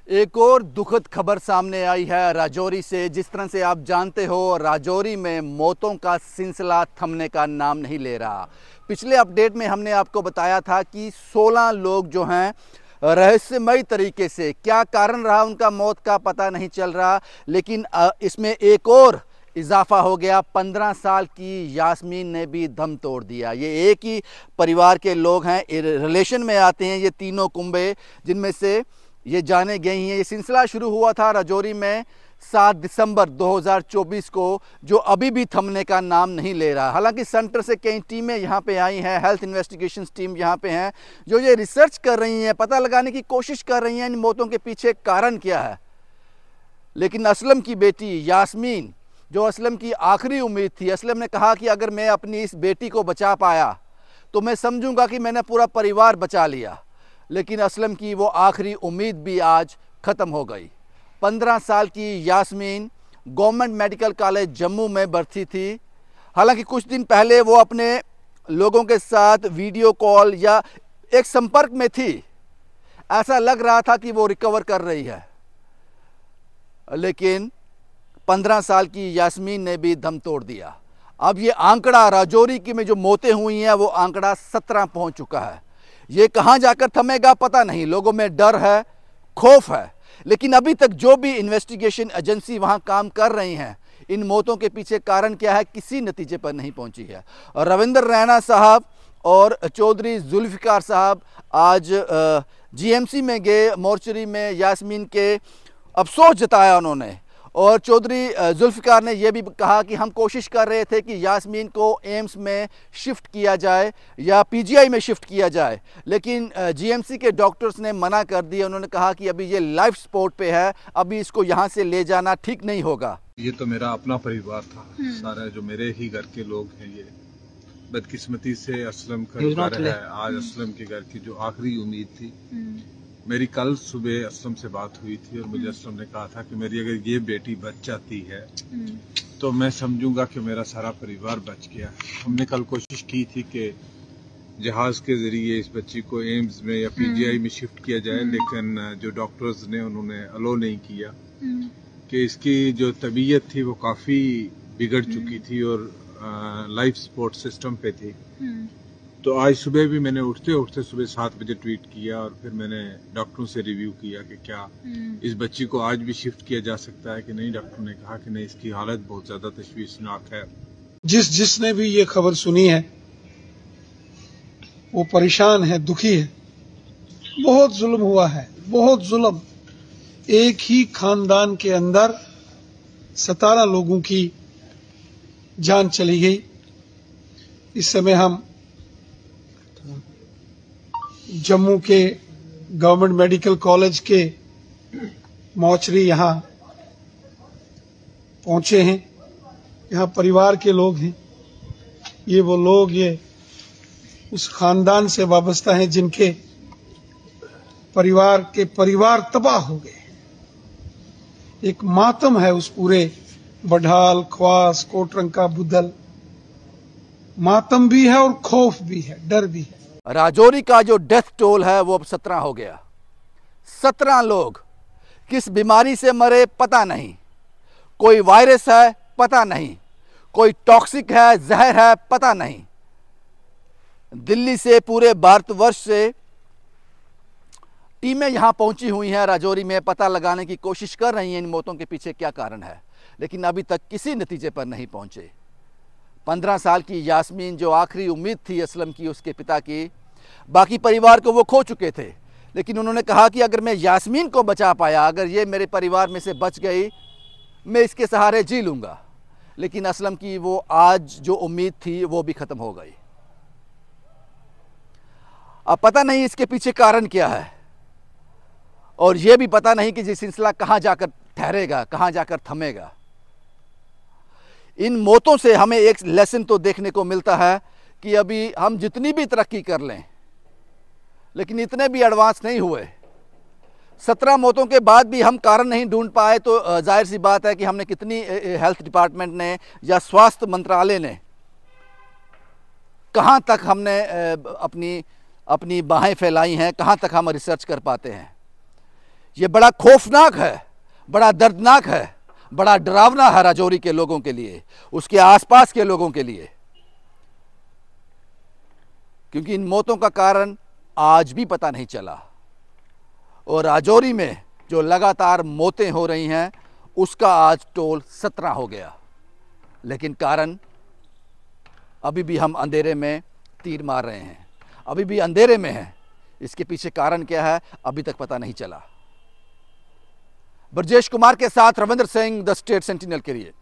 एक और दुखद खबर सामने आई है राजौरी से। जिस तरह से आप जानते हो, राजौरी में मौतों का सिलसिला थमने का नाम नहीं ले रहा। पिछले अपडेट में हमने आपको बताया था कि 16 लोग जो हैं रहस्यमयी तरीके से, क्या कारण रहा उनका मौत का पता नहीं चल रहा, लेकिन इसमें एक और इजाफा हो गया। 15 साल की यास्मीन ने भी दम तोड़ दिया। ये एक ही परिवार के लोग हैं, रिलेशन में आते हैं ये तीनों कुंबे, जिनमें से ये जाने गई हैं। ये सिलसिला शुरू हुआ था राजौरी में 7 दिसंबर 2024 को, जो अभी भी थमने का नाम नहीं ले रहा। हालांकि सेंटर से कई टीमें यहाँ पे आई हैं, हेल्थ इन्वेस्टिगेशंस टीम यहाँ पे हैं, जो ये रिसर्च कर रही हैं, पता लगाने की कोशिश कर रही हैं इन मौतों के पीछे कारण क्या है। लेकिन असलम की बेटी यास्मीन, जो असलम की आखिरी उम्मीद थी, असलम ने कहा कि अगर मैं अपनी इस बेटी को बचा पाया तो मैं समझूंगा कि मैंने पूरा परिवार बचा लिया। लेकिन असलम की वो आखिरी उम्मीद भी आज ख़त्म हो गई। 15 साल की Yasmeen government medical college Jammu में भर्ती थी। हालांकि कुछ दिन पहले वो अपने लोगों के साथ वीडियो कॉल या एक संपर्क में थी, ऐसा लग रहा था कि वो रिकवर कर रही है। लेकिन 15 साल की यास्मीन ने भी दम तोड़ दिया। अब ये आंकड़ा राजौरी की में जो मौतें हुई हैं वो आंकड़ा 17 पहुंच चुका है। ये कहां जाकर थमेगा पता नहीं। लोगों में डर है, खौफ है, लेकिन अभी तक जो भी इन्वेस्टिगेशन एजेंसी वहां काम कर रही हैं, इन मौतों के पीछे कारण क्या है किसी नतीजे पर नहीं पहुंची है। और रविंदर रैना साहब और चौधरी जुल्फिकार साहब आज जीएमसी में गए, मोर्चरी में यास्मीन के अफसोस जताया उन्होंने। और चौधरी जुल्फिकार ने यह भी कहा कि हम कोशिश कर रहे थे कि यास्मीन को एम्स में शिफ्ट किया जाए या पीजीआई में शिफ्ट किया जाए, लेकिन जीएमसी के डॉक्टर्स ने मना कर दिया। उन्होंने कहा कि अभी ये लाइफ सपोर्ट पे है, अभी इसको यहाँ से ले जाना ठीक नहीं होगा। ये तो मेरा अपना परिवार था, सारा जो मेरे ही घर के लोग हैं। ये बदकिस्मती से असलम का घर है। आज असलम के घर की जो आखिरी उम्मीद थी, मेरी कल सुबह असलम से बात हुई थी और मुझे असलम ने कहा था कि मेरी अगर ये बेटी बच जाती है तो मैं समझूंगा कि मेरा सारा परिवार बच गया। हमने कल कोशिश की थी कि जहाज के जरिए इस बच्ची को एम्स में या पीजीआई में शिफ्ट किया जाए, लेकिन जो डॉक्टर्स ने उन्होंने अलो नहीं किया कि इसकी जो तबीयत थी वो काफी बिगड़ चुकी थी और लाइफ सपोर्ट सिस्टम पे थी। तो आज सुबह भी मैंने उठते उठते सुबह 7 बजे ट्वीट किया और फिर मैंने डॉक्टरों से रिव्यू किया कि क्या इस बच्ची को आज भी शिफ्ट किया जा सकता है कि नहीं। डॉक्टर ने कहा कि नहीं, इसकी हालत बहुत ज्यादा तशवीशनाक है। जिसने भी ये खबर सुनी है वो परेशान है, दुखी है। बहुत जुल्म हुआ है, बहुत जुल्म। एक ही खानदान के अंदर 17 लोगों की जान चली गई। इस समय हम जम्मू के गवर्नमेंट मेडिकल कॉलेज के मोर्चरी यहाँ पहुंचे हैं। यहाँ परिवार के लोग हैं। ये वो लोग, ये उस खानदान से वाबस्ता हैं जिनके परिवार तबाह हो गए। एक मातम है उस पूरे बढाल, ख्वास, कोटरंका, बुदल। मातम भी है और खौफ भी है, डर भी है। राजौरी का जो डेथ टोल है वो अब 17 हो गया। 17 लोग किस बीमारी से मरे पता नहीं, कोई वायरस है पता नहीं, कोई टॉक्सिक है, जहर है पता नहीं। दिल्ली से, पूरे भारतवर्ष से टीमें यहां पहुंची हुई हैं राजौरी में, पता लगाने की कोशिश कर रही हैं इन मौतों के पीछे क्या कारण है, लेकिन अभी तक किसी नतीजे पर नहीं पहुंचे। 15 साल की यास्मीन जो आखिरी उम्मीद थी असलम की, उसके पिता की, बाकी परिवार को वो खो चुके थे। लेकिन उन्होंने कहा कि अगर मैं यास्मीन को बचा पाया, अगर ये मेरे परिवार में से बच गई, मैं इसके सहारे जी लूँगा। लेकिन असलम की वो आज जो उम्मीद थी वो भी ख़त्म हो गई। अब पता नहीं इसके पीछे कारण क्या है, और ये भी पता नहीं कि ये सिलसिला कहाँ जाकर ठहरेगा, कहाँ जाकर थमेगा। इन मौतों से हमें एक लेसन तो देखने को मिलता है कि अभी हम जितनी भी तरक्की कर लें, लेकिन इतने भी एडवांस नहीं हुए। 17 मौतों के बाद भी हम कारण नहीं ढूंढ पाए, तो जाहिर सी बात है कि हमने कितनी हेल्थ डिपार्टमेंट ने या स्वास्थ्य मंत्रालय ने कहां तक हमने अपनी बाहें फैलाई हैं, कहां तक हम रिसर्च कर पाते हैं। ये बड़ा खौफनाक है, बड़ा दर्दनाक है, बड़ा डरावना है राजौरी के लोगों के लिए, उसके आसपास के लोगों के लिए, क्योंकि इन मौतों का कारण आज भी पता नहीं चला। और राजौरी में जो लगातार मौतें हो रही हैं उसका आज टोल 17 हो गया, लेकिन कारण अभी भी हम अंधेरे में तीर मार रहे हैं, अभी भी अंधेरे में है। इसके पीछे कारण क्या है अभी तक पता नहीं चला। ब्रजेश कुमार के साथ Ravindra Singh, the state sentinel के लिए।